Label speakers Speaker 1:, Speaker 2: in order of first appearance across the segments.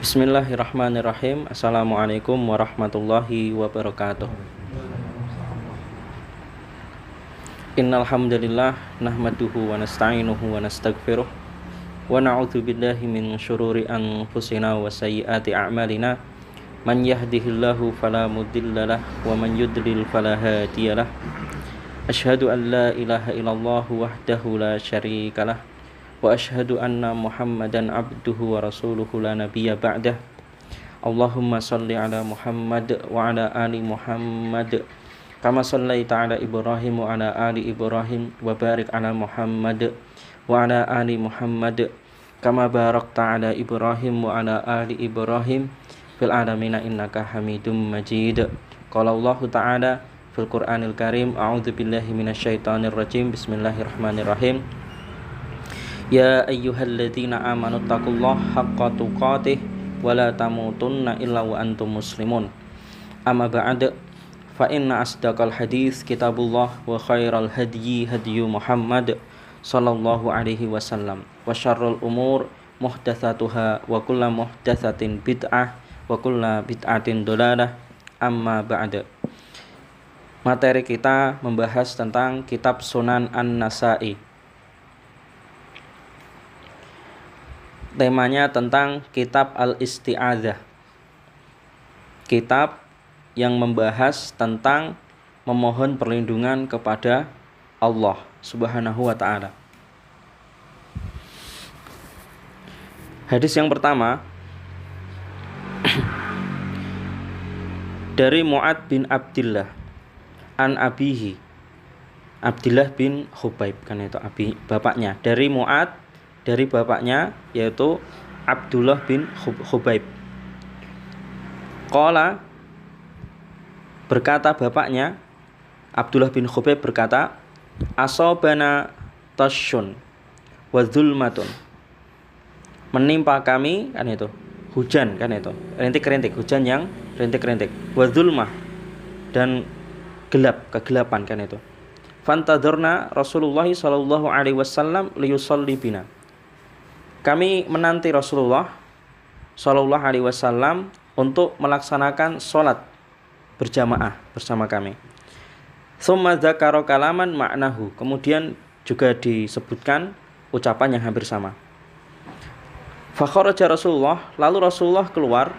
Speaker 1: Bismillahirrahmanirrahim. Assalamualaikum warahmatullahi wabarakatuh. Innal hamdalillah nahmaduhu wa nasta'inuhu wa nastaghfiruh wa na'udzu billahi min syururi anfusina wa sayyiati a'malina. Man yahdihillahu fala mudhillalah wa man yudlil fala hadiyalah. Asyhadu an la ilaha illallah wahdahu la syarikalah wa asyhadu anna Muhammadan abduhu wa rasuluhu la nabiyya ba'dah. Allahumma shalli ala Muhammad wa ala ali Muhammad kama shallaita ala Ibrahim wa ala ali Ibrahim wa barik ala Muhammad wa ala ali Muhammad kama barakta ala Ibrahim wa ala ali Ibrahim fil alamin innaka Hamidum Majid. Qala Allah Ta'ala fil Qur'anil Karim, a'udzu billahi minasyaitonir rajim. Bismillahirrahmanirrahim. Ya ayyuhalladzina amanu taqullaha haqqa tuqatih wa la tamutunna illa wa antum muslimun. Amma ba'd, fa inna asdaqal hadits kitabullah wa khairal hadyi hadyu Muhammad sallallahu alaihi wasallam wa syarrul umur muhdatsatuha wa kullu muhdatsatin bid'ah wa kullu bid'atin dhalalah. Amma ba'd. Materi kita membahas tentang kitab Sunan An-Nasa'i. Temanya tentang kitab Al-Isti'adzah. Kitab yang membahas tentang memohon perlindungan kepada Allah Subhanahu wa ta'ala. Hadis yang pertama dari Mu'ad bin Abdillah an abihi, Abdillah bin Khubaib, kan itu abi bapaknya. Dari Mu'ad, dari bapaknya yaitu Abdullah bin Khubaib. Qala, berkata bapaknya Abdullah bin Khubaib berkata, asobana tasyun wa zulmatun, menimpa kami, kan itu hujan, kan itu rintik-rintik, hujan yang rintik-rintik, wa zulmah, dan gelap, kegelapan, kan itu. Fantadharna Rasulullah sallallahu alaihi wasallam liyusalli bina, kami menanti Rasulullah sallallahu alaihi wasallam untuk melaksanakan sholat berjamaah bersama kami. Tsumma dzakara kalaman ma'nahu, kemudian juga disebutkan ucapan yang hampir sama. Fa kharaja Rasulullah, lalu Rasulullah keluar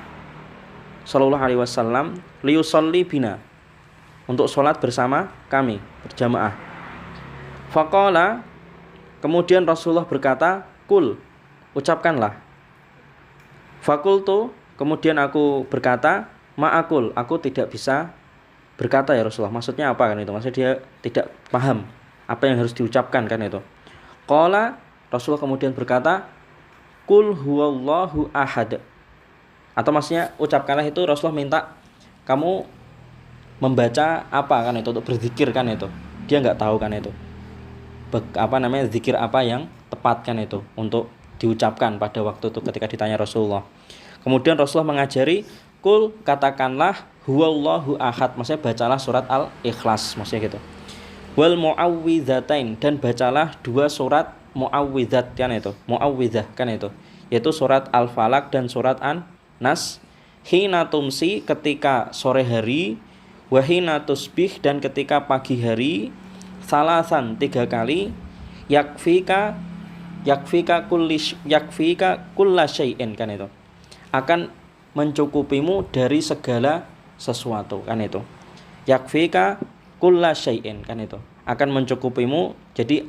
Speaker 1: sallallahu alaihi wasallam liyusalli bina, untuk sholat bersama kami berjamaah. Faqala, kemudian Rasulullah berkata, kul, ucapkanlah. Fakultu, kemudian aku berkata, ma'akul, aku tidak bisa berkata ya Rasulullah. Maksudnya apa, kan itu? Maksudnya dia tidak paham apa yang harus diucapkan, kan itu. Qala, Rasulullah kemudian berkata, kul huwallahu ahad. Atau maksudnya ucapkanlah itu, Rasulullah minta kamu membaca apa, kan itu, untuk berzikir, kan itu. Dia nggak tahu, kan itu. Zikir apa yang tepat, kan itu, untuk diucapkan pada waktu itu ketika ditanya Rasulullah. Kemudian Rasulullah mengajari, kul, katakanlah huwallahu ahad, maksudnya bacalah surat Al-Ikhlas, maksudnya gitu. Wal muawwidzatain, dan bacalah dua surat muawwidzat, kan itu, muawwidzah, kan itu, yaitu surat Al-Falaq dan surat An-Nas. Hina tumsi, ketika sore hari, wa hina tusbih, dan ketika pagi hari, salasan, 3 kali, yakfika kulla syai'in, kan itu, akan mencukupimu dari segala sesuatu, kan itu. Yakfika kulla syai'in, kan itu, akan mencukupimu. Jadi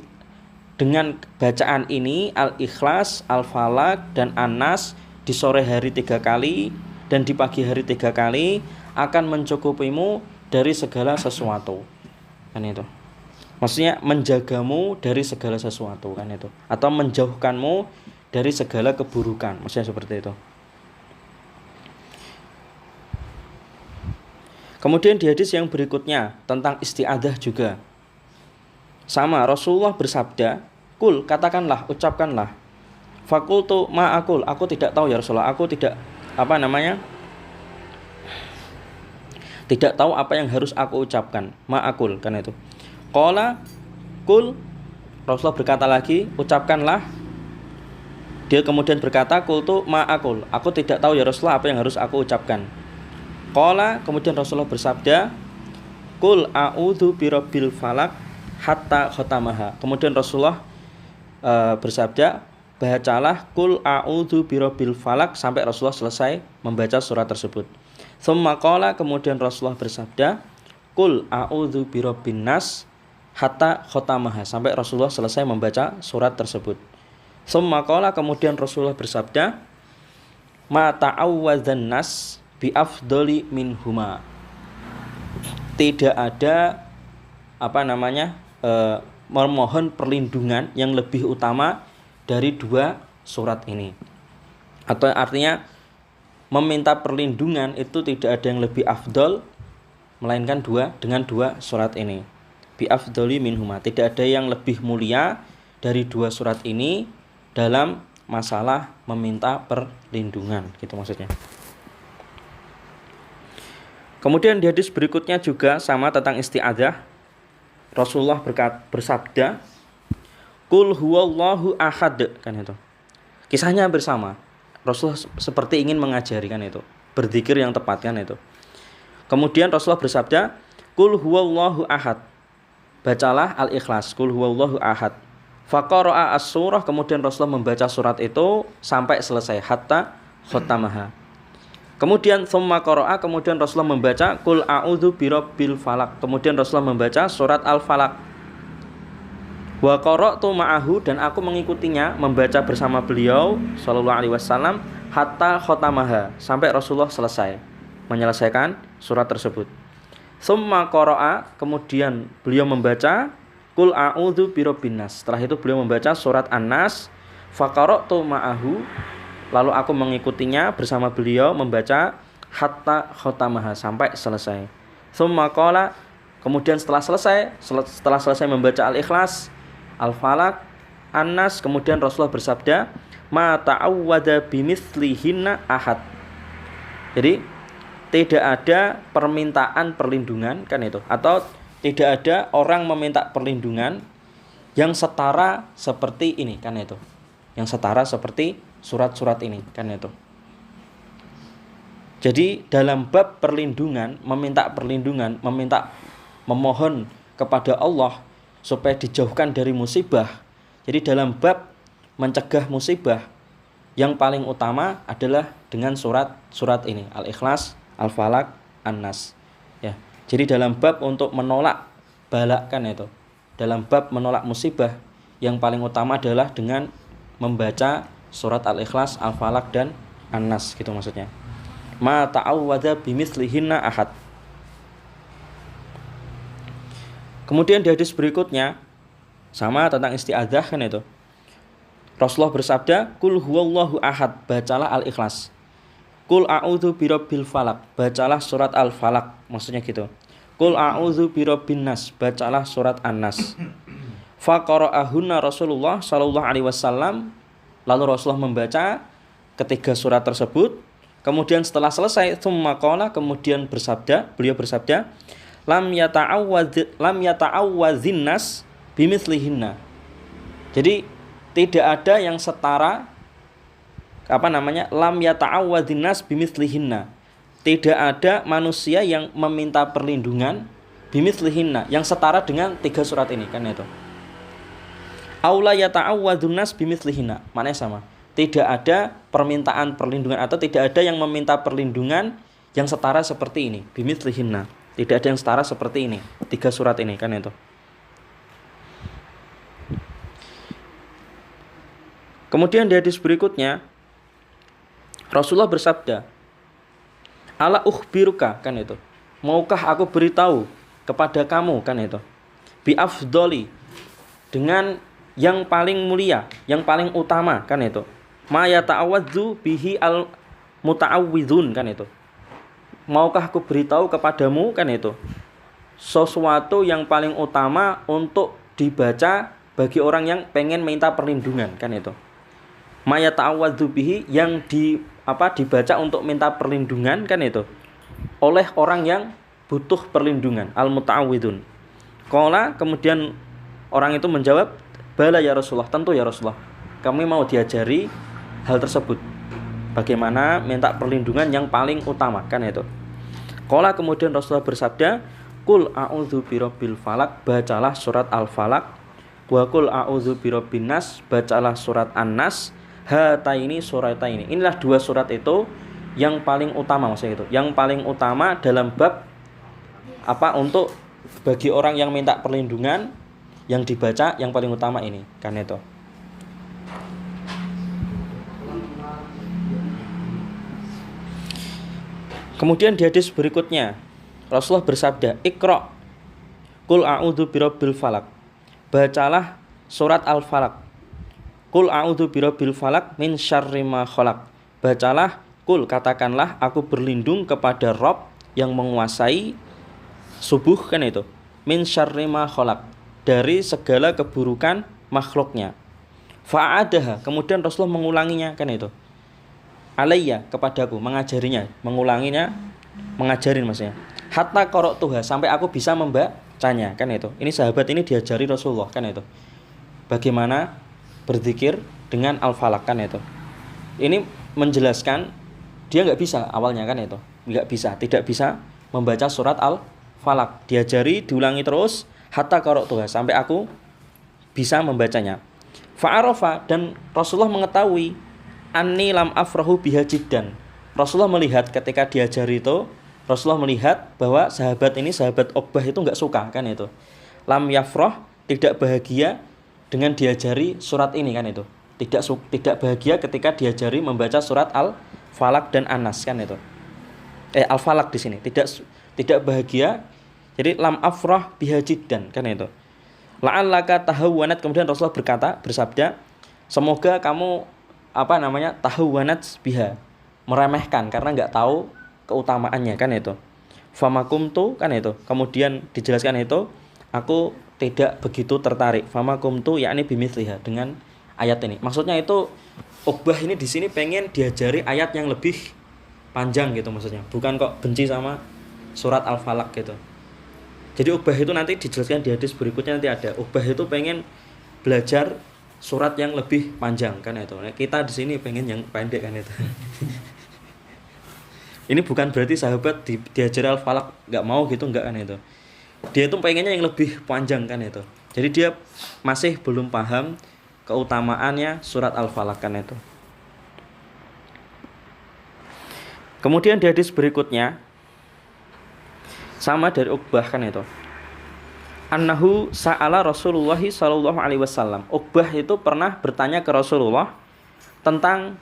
Speaker 1: dengan bacaan ini Al-Ikhlas, Al-Falaq, dan An-Nas di sore hari 3 kali dan di pagi hari 3 kali akan mencukupimu dari segala sesuatu, kan itu. Maksudnya menjagamu dari segala sesuatu, kan itu, atau menjauhkanmu dari segala keburukan, maksudnya seperti itu. Kemudian di hadis yang berikutnya tentang isti'adzah juga sama, Rasulullah bersabda, kul, katakanlah, ucapkanlah. Fakultu ma'akul, aku tidak tahu ya Rasulullah, aku tidak tidak tahu apa yang harus aku ucapkan. Ma'akul, kan itu. Qala kul, Rasulullah berkata lagi, ucapkanlah. Dia kemudian berkata, qultu ma aqul, aku tidak tahu ya Rasulullah apa yang harus aku ucapkan. Qala, kemudian Rasulullah bersabda, qul a'udzu birabbil falak hatta khatamaha. Kemudian Rasulullah bersabda, bacalah qul a'udzu birabbil falak sampai Rasulullah selesai membaca surat tersebut. Tsumma qala, kemudian Rasulullah bersabda, qul a'udzu birabbin nas hatta khatamaha sampai Rasulullah selesai membaca surat tersebut. Tsumma qala, kemudian Rasulullah bersabda, ma ta'awwadzan nas bi afdali minhuma. Tidak ada memohon perlindungan yang lebih utama dari dua surat ini. Atau artinya meminta perlindungan itu tidak ada yang lebih afdol melainkan dengan dua surat ini. Bi afdali minhuma, tidak ada yang lebih mulia dari dua surat ini dalam masalah meminta perlindungan, gitu maksudnya. Kemudian di hadis berikutnya juga sama tentang isti'adzah. Rasulullah bersabda, qul huwallahu ahad, kan itu. Kisahnya hampir sama. Rasulullah seperti ingin mengajari, kan itu, berzikir yang tepat, kan itu. Kemudian Rasulullah bersabda, qul huwallahu ahad. Bacalah Al-Ikhlas, qul huwallahu ahad. Faqara'a as-surah, kemudian Rasulullah membaca surat itu sampai selesai, hatta khatamaha. Kemudian tsumma qara'a, kemudian Rasulullah membaca qul a'udzu birabbil falaq. Kemudian Rasulullah membaca surat Al-Falaq. Wa qara'tu ma'ahu, dan aku mengikutinya, membaca bersama beliau sallallahu alaihi wasallam hatta khatamaha, sampai Rasulullah selesai menyelesaikan surat tersebut. Tsumma qara'a, kemudian beliau membaca qul a'udzu birabbin nas. Setelah itu beliau membaca surat An-Nas. Fa qara'tu ma'ahu, lalu aku mengikutinya bersama beliau membaca hatta khatamaha, sampai selesai. Tsumma qala, kemudian setelah selesai membaca Al-Ikhlas, Al-Falaq, An-Nas, kemudian Rasulullah bersabda, ma ta'awwadza bimithlihinna ahad. Jadi tidak ada permintaan perlindungan, kan itu, atau tidak ada orang meminta perlindungan yang setara seperti ini, kan itu, yang setara seperti surat-surat ini, kan itu. Jadi dalam bab perlindungan, memohon kepada Allah supaya dijauhkan dari musibah. Jadi dalam bab mencegah musibah, yang paling utama adalah dengan surat ini, Al-Ikhlas, Al-Falaq, An-Nas. Ya. Jadi dalam bab untuk menolak balak, kan itu, dalam bab menolak musibah, yang paling utama adalah dengan membaca surat Al-Ikhlas, Al-Falaq, dan An-Nas, gitu maksudnya. Ma ta'awwadza bimithlihinna ahad. Kemudian di hadis berikutnya sama tentang isti'adzah, kan itu. Rasulullah bersabda, qul huwallahu ahad, bacalah Al-Ikhlas. Qul a'udzu birabbil falaq, bacalah surat Al-Falaq, maksudnya gitu. Qul a'udzu birabbin nas, bacalah surat An-Nas. Fa qara'ahunna Rasulullah sallallahu alaihi wasallam, lalu Rasulullah membaca ketiga surat tersebut. Kemudian setelah selesai, tsumma qala, kemudian beliau bersabda, lam yata'awwadzin nas bimithlihinna. Jadi tidak ada yang setara, lam yata'awwadzin nas bimithlihinna. Tidak ada manusia yang meminta perlindungan bimithlihinna, yang setara dengan tiga surat ini, kan itu. Aula yata'awwadzun nas bimithlihinna, maknanya sama. Tidak ada permintaan perlindungan, atau tidak ada yang meminta perlindungan yang setara seperti ini, bimithlihinna. Tidak ada yang setara seperti ini, tiga surat ini, kan itu. Kemudian di hadis berikutnya Rasulullah bersabda, ala ukhbiruka, kan itu, maukah aku beritahu kepada kamu, kan itu, bi afdoli, dengan yang paling mulia, yang paling utama, kan itu, ma yata'awadzu bihi al muta'awwidzun, kan itu. Maukah aku beritahu kepadamu, kan itu, sesuatu yang paling utama untuk dibaca bagi orang yang pengen minta perlindungan, kan itu. Ma yata'awadzu bihi, yang dibaca untuk minta perlindungan, kan itu, oleh orang yang butuh perlindungan, al muta'awwidzun. Qala, kemudian orang itu menjawab, bala ya Rasulullah, tentu ya Rasulullah, kami mau diajari hal tersebut. Bagaimana minta perlindungan yang paling utama, kan itu. Qala kemudian Rasulullah bersabda, "Qul a'udzu birabbil falaq," bacalah surat Al-Falaq. Wa qul a'udzu birabbin nas, bacalah surat An-Nas. Hataini surataini. Inilah dua surat itu yang paling utama, maksudnya itu. Yang paling utama dalam bab apa, untuk bagi orang yang minta perlindungan yang dibaca yang paling utama ini, kan itu. Kemudian di hadis berikutnya Rasulullah bersabda, "Iqra qul a'udzu birabbil falaq." Bacalah surat Al-Falaq. Qul a'udzu birabbil falaq min syarri ma khalaq. Bacalah, qul, katakanlah, aku berlindung kepada Rabb yang menguasai subuh, kan itu. Min syarri ma khalaq, dari segala keburukan makhluknya. Fa'adaha, kemudian Rasulullah mengulanginya, kan itu. Alayya, kepadaku, mengajarinya, mengulanginya, mengajarin maksudnya. Hatta qara'tuha, sampai aku bisa membacanya, kan itu. Ini sahabat ini diajari Rasulullah, kan itu. Bagaimana berzikir dengan Al-Falaq, kan itu. Ini menjelaskan dia nggak bisa awalnya, kan itu. Tidak bisa membaca surat Al-Falaq. Diajari, diulangi terus, hatta qara'tuha, sampai aku bisa membacanya. Fa'arafa, dan Rasulullah mengetahui, anni lam afrahu biha jiddan. Rasulullah melihat ketika diajari itu, Rasulullah melihat bahwa sahabat ini, sahabat Uqbah itu enggak suka, kan itu. Lam yafrah, tidak bahagia dengan diajari surat ini, kan itu. Tidak bahagia ketika diajari membaca surat Al-Falaq dan An-Nas, kan itu. Al-Falaq di sini tidak bahagia. Jadi lam afrah biha jiddan, kan itu. La'allaka tahawwanat, kemudian Rasulullah bersabda, semoga kamu tahawwanat biha, meremehkan karena enggak tahu keutamaannya, kan itu. Famakumtu, kan itu. Kemudian dijelaskan itu, aku tidak begitu tertarik. Famakumtu yakni bimithliha, dengan ayat ini. Maksudnya itu Uqbah ini di sini pengen diajari ayat yang lebih panjang gitu maksudnya. Bukan kok benci sama surat Al-Falaq gitu. Jadi Uqbah itu nanti dijelaskan di hadis berikutnya, nanti ada. Uqbah itu pengen belajar surat yang lebih panjang, kan itu. Nah, kita di sini pengen yang pendek, kan itu. Ini bukan berarti sahabat diajar Al-Falaq nggak mau gitu, nggak, kan itu. Dia itu pengennya yang lebih panjang, kan itu. Jadi dia masih belum paham keutamaannya surat Al-Falaq, kan itu. Kemudian di hadis berikutnya sama dari Uqbah, kan itu. Annahu sa'ala Rasulullah sallallahu alaihi wasallam. Uqbah itu pernah bertanya ke Rasulullah tentang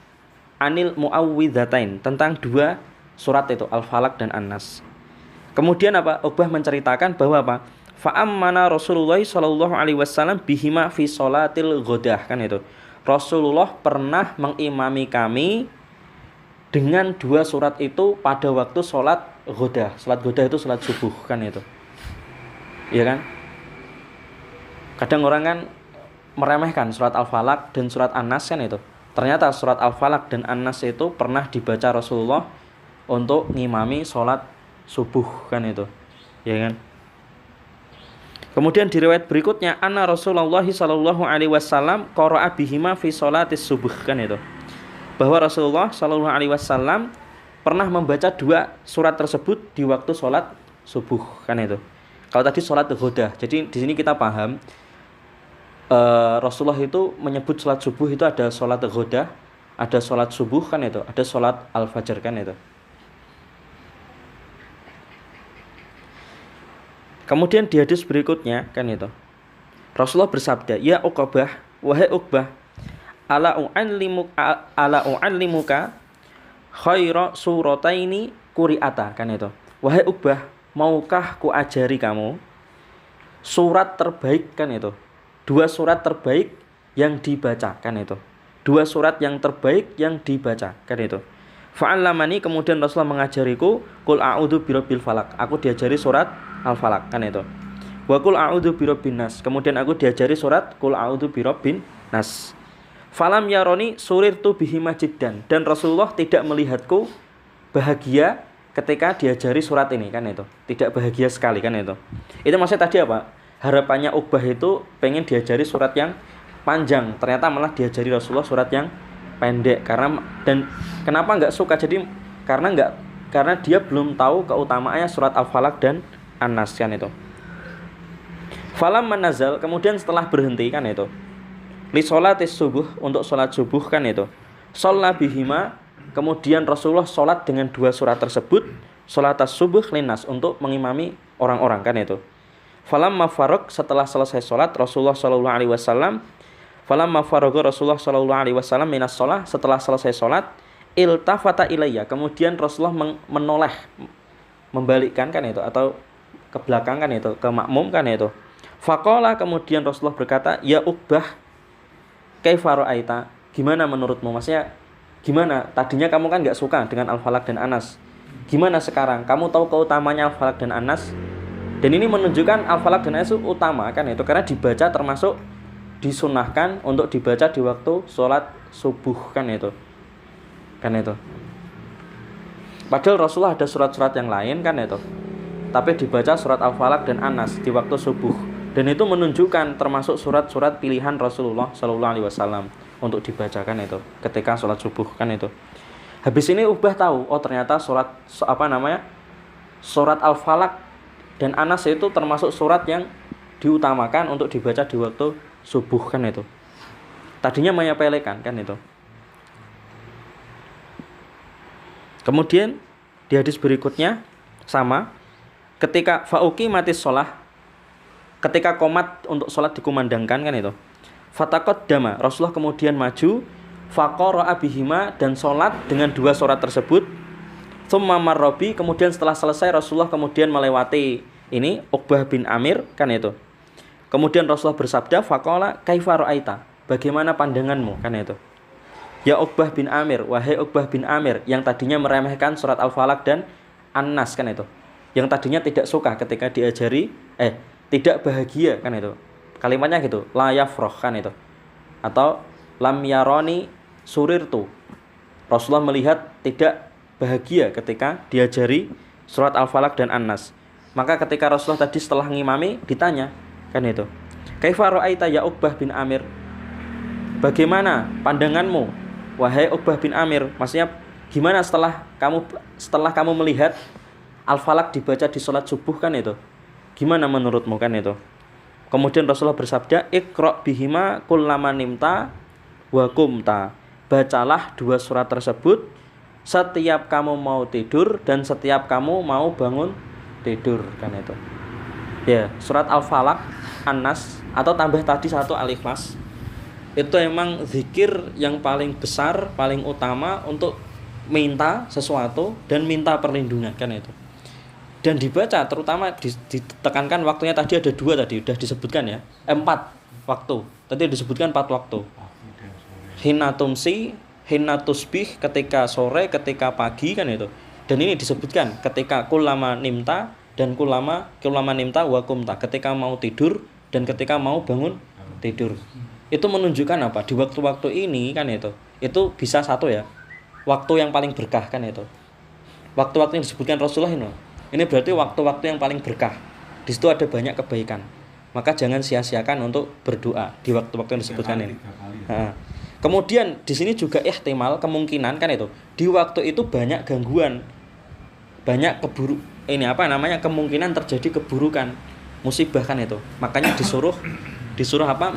Speaker 1: anil muawwidzatain, tentang dua surat itu, Al-Falaq dan An-Nas. Kemudian apa? Uqbah menceritakan bahwa apa? Fa'ammana Rasulullah sallallahu alaihi wasallam bihima fi sholatil ghadah, kan itu. Rasulullah pernah mengimami kami dengan dua surat itu pada waktu sholat ghadah. Sholat ghadah itu sholat subuh, kan itu. Iya kan? Kadang orang kan meremehkan surat Al-Falaq dan surat An-Nas, kan itu. Ternyata surat Al-Falaq dan An-Nas itu pernah dibaca Rasulullah untuk ngimami sholat subuh, kan itu. Ya kan? Kemudian di riwayat berikutnya, anna Rasulullah sallallahu alaihi wasallam qara'a bihima fi sholatis subuh, kan itu. Bahwa Rasulullah sallallahu alaihi wasallam pernah membaca dua surat tersebut di waktu sholat subuh, kan itu. Kalau tadi sholat ghadah, jadi di sini kita paham Rasulullah itu menyebut sholat subuh itu ada sholat ghadah, ada sholat subuh, kan itu, ada sholat al-fajr, kan itu. Kemudian di hadis berikutnya, kan itu, Rasulullah bersabda, ya Uqbah, wahai Uqbah, ala u'allimuka khaira surataini quri'ata, kan itu. Wahai Uqbah, maukah ku ajari kamu surat terbaik, kan itu. Dua surat terbaik yang dibaca, kan itu. Dua surat yang terbaik yang dibaca, kan itu. Fa'allamani, kemudian Rasulullah mengajariku, qul a'udzu birabbil falaq. Aku diajari surat Al-Falaq, kan itu. Wa qul a'udzu birabbin nas. Kemudian aku diajari surat qul a'udzu birabbin nas. Falam yaroni surirtu bihima jiddan. Dan Rasulullah tidak melihatku bahagia ketika diajari surat ini, kan itu. Tidak bahagia sekali, kan itu. Itu maksudnya tadi apa? Harapannya Uqbah itu pengen diajari surat yang panjang. Ternyata malah diajari Rasulullah surat yang pendek. Dan kenapa nggak suka? Jadi karena dia belum tahu keutamaannya surat Al-Falaq dan An-Nas kan itu. Falam manazal, kemudian setelah berhenti kan itu, li sholatis subuh, untuk sholat subuh kan itu, sholla bihima, kemudian Rasulullah sholat dengan dua surat tersebut, sholatas subuh linnas, untuk mengimami orang-orang kan itu. Falam mafarok, setelah selesai sholat Rasulullah Shallallahu Alaihi Wasallam, falam mafarogo Rasulullah Shallallahu Alaihi Wasallam minas sholat, setelah selesai sholat, iltafata ilayya, kemudian Rasulullah menoleh, membalikkan kan itu, atau ke belakang kan itu, ke makmum kan itu. Faqala, kemudian Rasulullah berkata, ya Uqbah, kaifa ra'aita, gimana menurutmu? Maksudnya gimana? Tadinya kamu kan nggak suka dengan Al-Falaq dan An-Nas. Gimana sekarang? Kamu tahu keutamanya Al-Falaq dan An-Nas? Dan ini menunjukkan Al-Falaq dan An-Nas itu utama kan itu, karena dibaca termasuk disunahkan untuk dibaca di waktu sholat subuh kan itu. Kan itu. Padahal Rasulullah ada surat-surat yang lain kan itu, tapi dibaca surat Al-Falaq dan An-Nas di waktu subuh. Dan itu menunjukkan termasuk surat-surat pilihan Rasulullah Shallallahu Alaihi Wasallam untuk dibacakan itu ketika sholat subuh kan itu. Habis ini Uqbah tahu, oh ternyata surat Al-Falaq dan An-Nas itu termasuk surat yang diutamakan untuk dibaca di waktu subuh kan itu. Tadinya menyepelekan kan itu. Kemudian di hadis berikutnya sama, ketika fauqi matis sholah, ketika qomat untuk sholat dikumandangkan kan itu, fatakot dama, Rasulullah kemudian maju, faqara'a bihima, dan sholat dengan dua surat tersebut, tsumma marrobi, kemudian setelah selesai Rasulullah kemudian melewati ini Uqbah bin Amir kan itu. Kemudian Rasulullah bersabda, faqala kaifa ra'aita, bagaimana pandanganmu kan itu. Ya Uqbah bin Amir, wahai Uqbah bin Amir, yang tadinya meremehkan surat Al-Falaq dan An-Nas kan itu, yang tadinya tidak suka ketika diajari, tidak bahagia kan itu. Kalimatnya gitu, la yafroh kan itu. Atau lam yaroni surirtu. Rasulullah melihat tidak bahagia ketika diajari surat Al-Falaq dan An-Nas. Maka ketika Rasulullah tadi setelah ngimami ditanya kan itu, kaifa ra'aita ya Uqbah bin Amir, bagaimana pandanganmu wahai Uqbah bin Amir? Maksudnya gimana setelah kamu melihat Al-Falaq dibaca di sholat subuh kan itu, gimana menurutmu kan itu. Kemudian Rasulullah bersabda, iqra' bihima kullama nimta wa qumta, bacalah dua surat tersebut setiap kamu mau tidur dan setiap kamu mau bangun tidur kan itu. Ya, surat Al-Falaq, An-Nas, atau tambah tadi satu Al-Ikhlas, itu emang zikir yang paling besar, paling utama untuk minta sesuatu dan minta perlindungan kan itu. Dan dibaca terutama ditekankan waktunya, tadi ada dua, tadi udah disebutkan ya, 4 waktu, tadi disebutkan 4 waktu, hina tumsi, hina tusbih, ketika sore, ketika pagi kan itu. Dan ini disebutkan ketika kullama nimta dan kullama nimta wa qumta, ketika mau tidur dan ketika mau bangun tidur. Itu menunjukkan apa? Di waktu-waktu ini kan itu bisa satu ya, waktu yang paling berkah kan itu. Waktu-waktu yang disebutkan Rasulullah ini berarti waktu-waktu yang paling berkah. Di situ ada banyak kebaikan. Maka jangan sia-siakan untuk berdoa di waktu-waktu yang disebutkan ini. Nah, kemudian di sini juga ihtimal, kemungkinan kan itu, di waktu itu banyak gangguan, banyak kemungkinan terjadi keburukan, musibah kan itu. Makanya disuruh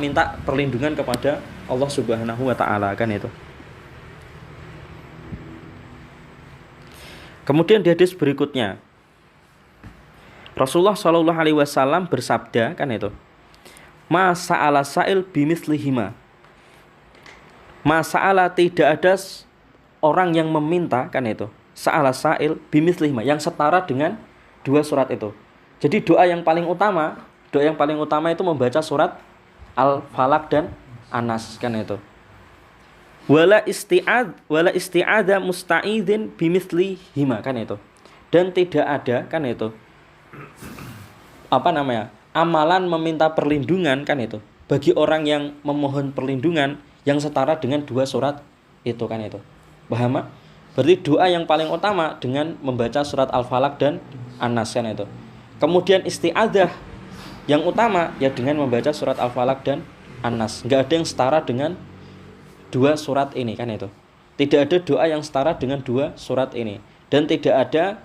Speaker 1: minta perlindungan kepada Allah Subhanahu wa taala kan itu. Kemudian di hadis berikutnya Rasulullah Shallallahu Alaihi Wasallam bersabda kan itu, masa'ala sa'il bimislihima, masa'ala, tidak ada orang yang meminta kan itu, sa'ala sa'il bimislihima, yang setara dengan dua surat itu. Jadi doa yang paling utama itu membaca surat Al-Falaq dan An-Nas kan itu. Wala isti'adha musta'idhin bimislihima kan itu. Dan tidak ada kan itu amalan meminta perlindungan kan itu bagi orang yang memohon perlindungan yang setara dengan dua surat itu kan itu. Paham? Berarti doa yang paling utama dengan membaca surat Al-Falaq dan An-Nas kan itu. Kemudian isti'adzah yang utama ya dengan membaca surat Al-Falaq dan An-Nas. Enggak ada yang setara dengan dua surat ini kan itu. Tidak ada doa yang setara dengan dua surat ini, dan tidak ada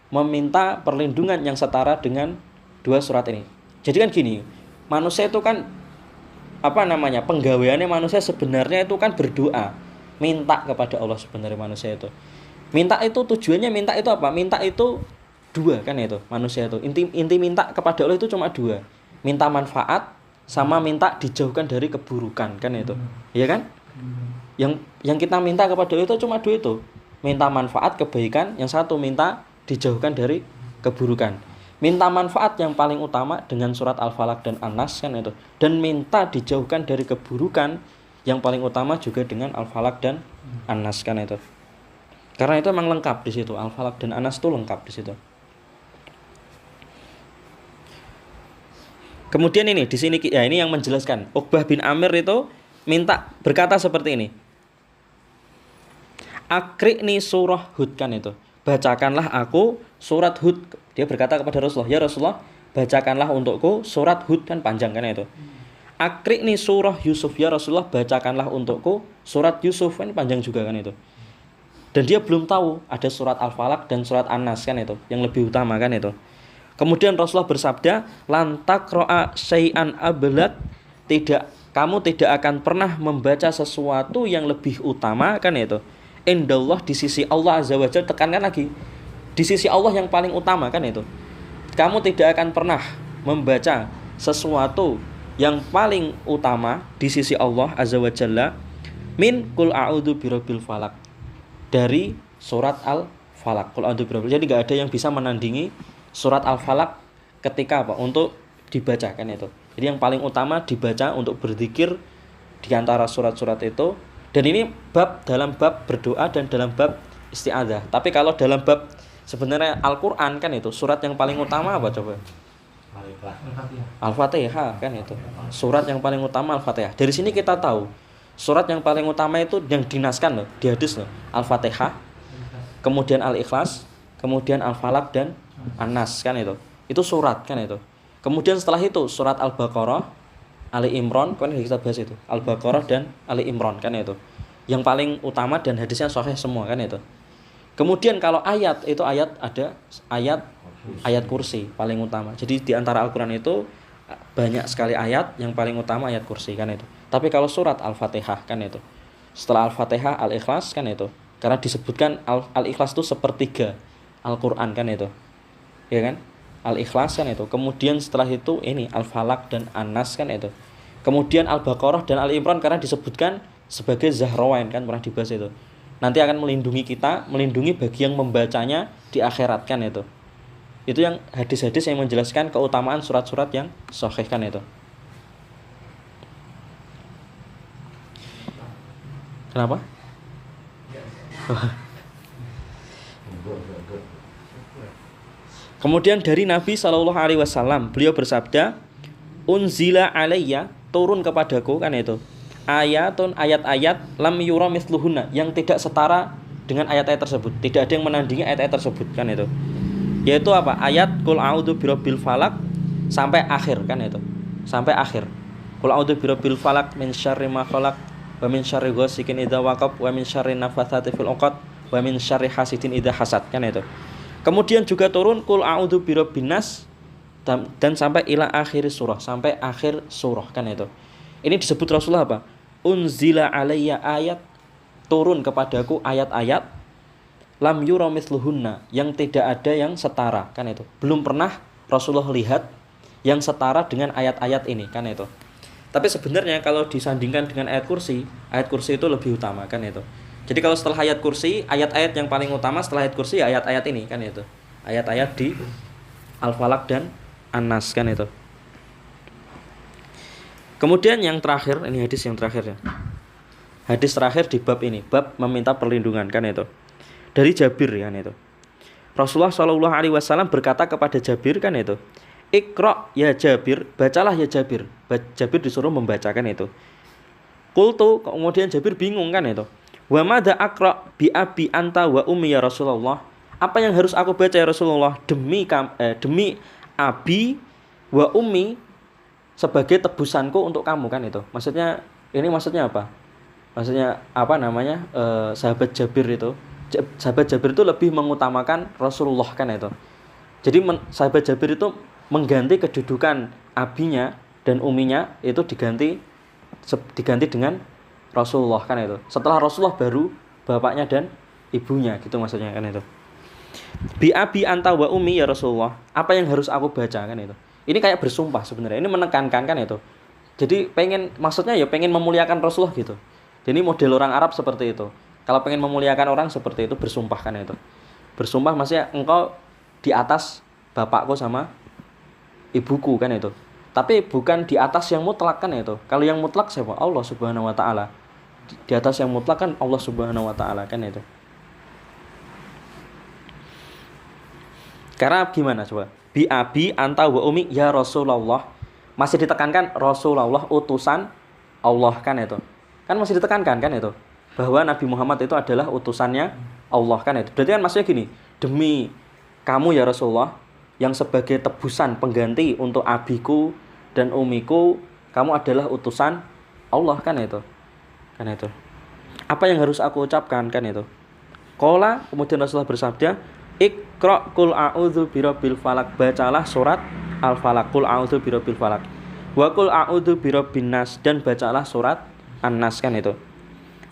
Speaker 1: meminta perlindungan yang setara dengan dua surat ini. Jadi kan gini, manusia itu kan penggaweannya manusia sebenarnya itu kan berdoa, minta kepada Allah sebenarnya manusia itu. Minta itu tujuannya minta itu apa? Minta itu dua kan itu manusia itu. Inti minta kepada Allah itu cuma dua. Minta manfaat sama minta dijauhkan dari keburukan kan itu. Iya kan? Yang kita minta kepada Allah itu cuma dua itu. Minta manfaat kebaikan, yang satu minta dijauhkan dari keburukan. Minta manfaat yang paling utama dengan surat Al-Falaq dan An-Nas kan itu. Dan minta dijauhkan dari keburukan yang paling utama juga dengan Al-Falaq dan An-Nas kan itu. Karena itu memang lengkap di situ. Al-Falaq dan An-Nas itu lengkap di situ. Kemudian ini di sini ya, ini yang menjelaskan. Uqbah bin Amir itu berkata seperti ini. Akri'ni surah Hud kan itu. Bacakanlah aku surat Hud. Dia berkata kepada Rasulullah, ya Rasulullah, bacakanlah untukku surat Hud, kan panjang kan itu. Akri'ni surah Yusuf, ya Rasulullah, bacakanlah untukku surat Yusuf, kan panjang juga kan itu. Dan dia belum tahu ada surat Al-Falaq dan surat An-Nas kan itu, yang lebih utama kan itu. Kemudian Rasulullah bersabda, lantak ro'a syai'an ablat, kamu tidak akan pernah membaca sesuatu yang lebih utama kan itu. Indallah, di sisi Allah Azza wa Jalla, tekankan lagi, di sisi Allah yang paling utama kan itu. Kamu tidak akan pernah membaca sesuatu yang paling utama di sisi Allah Azza wa Jalla min qul a'udzu birabbil falaq, dari surat Al-Falaq. Qul a'udzu birabbil. Jadi enggak ada yang bisa menandingi surat Al-Falaq ketika untuk dibaca kan itu. Jadi yang paling utama dibaca untuk berzikir di antara surat-surat itu. Dan ini dalam bab berdoa dan dalam bab isti'adzah. Tapi kalau dalam bab sebenarnya Al-Qur'an kan itu, surat yang paling utama apa coba? Al-Fatihah kan itu. Surat yang paling utama Al-Fatihah. Dari sini kita tahu surat yang paling utama itu yang dinaskan loh, di hadis loh. Al-Fatihah, kemudian Al-Ikhlas, kemudian Al-Falaq dan An-Nas kan itu. Itu surat kan itu. Kemudian setelah itu surat Al-Baqarah, Ali Imran, kan kita bahas itu. Al-Baqarah dan Ali Imran kan itu. Yang paling utama dan hadisnya sahih semua kan itu. Kemudian kalau ayat itu ada ayat kursi paling utama. Jadi di antara Al-Qur'an itu banyak sekali ayat, yang paling utama ayat kursi kan itu. Tapi kalau surat Al-Fatihah kan itu. Setelah Al-Fatihah Al-Ikhlas kan itu. Karena disebutkan Al-Ikhlas itu sepertiga Al-Qur'an kan itu. Ya kan? Al-Ikhlas kan itu. Kemudian setelah itu ini Al-Falaq dan An-Nas kan itu. Kemudian Al-Baqarah dan Ali Imran karena disebutkan sebagai Zahrawain kan, pernah dibahas itu. Nanti akan melindungi kita, melindungi bagi yang membacanya di akhirat kan itu. Itu yang hadis-hadis yang menjelaskan keutamaan surat-surat yang sahih kan itu. Kenapa? Kemudian dari Nabi SAW, beliau bersabda, unzila alayya, turun kepadaku kan itu, ayat-ayat lam yura mithluhunna, yang tidak setara dengan ayat-ayat tersebut. Tidak ada yang menandingi ayat-ayat tersebut kan itu. Yaitu apa? Ayat qul a'udzu birabbil falaq sampai akhir kan itu. Sampai akhir. Qul a'udzu birabbil falaq min syarri ma khalaq wa min syarri ghasikin idza waqab wa min syarri nafatsati fil 'uqad wa min syarri hasidin idza hasad kan itu. Kemudian juga turun qul a'udzu birabbin nas dan sampai ila akhir surah, sampai akhir surah kan itu. Ini disebut Rasulullah apa? Unzila alayya ayat, turun kepadaku ayat-ayat lam yura mithluhunna, yang tidak ada yang setara kan itu. Belum pernah Rasulullah lihat yang setara dengan ayat-ayat ini kan itu. Tapi sebenarnya kalau disandingkan dengan ayat kursi itu lebih utama kan itu. Jadi kalau setelah ayat kursi, ayat-ayat yang paling utama setelah ayat kursi ya ayat-ayat ini kan itu. Ayat-ayat di Al-Falaq dan An-Nas kan itu. Kemudian yang terakhir, ini hadis yang terakhir ya. Hadis terakhir di bab ini, bab meminta perlindungan kan itu. Dari Jabir kan itu. Rasulullah SAW berkata kepada Jabir kan itu, Iqra ya Jabir, bacalah ya Jabir. Jabir disuruh membacakan itu. Qultu, kemudian Jabir bingung kan itu. Wa madza aqra bi abi anta wa ummi ya Rasulullah? Apa yang harus aku baca ya Rasulullah demi abi wa ummi, sebagai tebusanku untuk kamu kan itu. Maksudnya apa? Maksudnya apa namanya? Sahabat Jabir itu. Sahabat Jabir itu lebih mengutamakan Rasulullah kan itu. Jadi sahabat Jabir itu mengganti kedudukan abinya dan uminya itu diganti dengan Rasulullah kan itu. Setelah Rasulullah baru bapaknya dan ibunya gitu maksudnya kan itu. Bi abi anta wa ummi ya Rasulullah. Apa yang harus aku baca kan itu. Ini kayak bersumpah sebenarnya. Ini menekankan kan itu. Jadi maksudnya ya pengen memuliakan Rasulullah gitu. Jadi model orang Arab seperti itu. Kalau pengen memuliakan orang seperti itu bersumpah kan itu. Bersumpah maksudnya engkau di atas bapakku sama ibuku kan itu. Tapi bukan di atas yang mutlak kan itu. Kalau yang mutlak siapa? Allah Subhanahu wa taala. Di atas yang mutlak kan Allah Subhanahu wa taala kan itu. Karena gimana coba? Bi abi anta wa ummi ya Rasulullah. Masih ditekankan Rasulullah utusan Allah kan itu. Kan masih ditekankan kan itu. Bahwa Nabi Muhammad itu adalah utusannya Allah kan itu. Berarti kan maksudnya gini, demi kamu ya Rasulullah yang sebagai tebusan pengganti untuk abiku dan umiku, kamu adalah utusan Allah kan itu. Kan itu. Apa yang harus aku ucapkan kan itu? Qala, kemudian Rasulullah bersabda, Iqra qul a'udzu birabbil falaq. Bacalah surat Al-Falaq, qul a'udzu birabbil falaq. Wa qul a'udzu birabbin nas, dan bacalah surat An-Nas kan itu.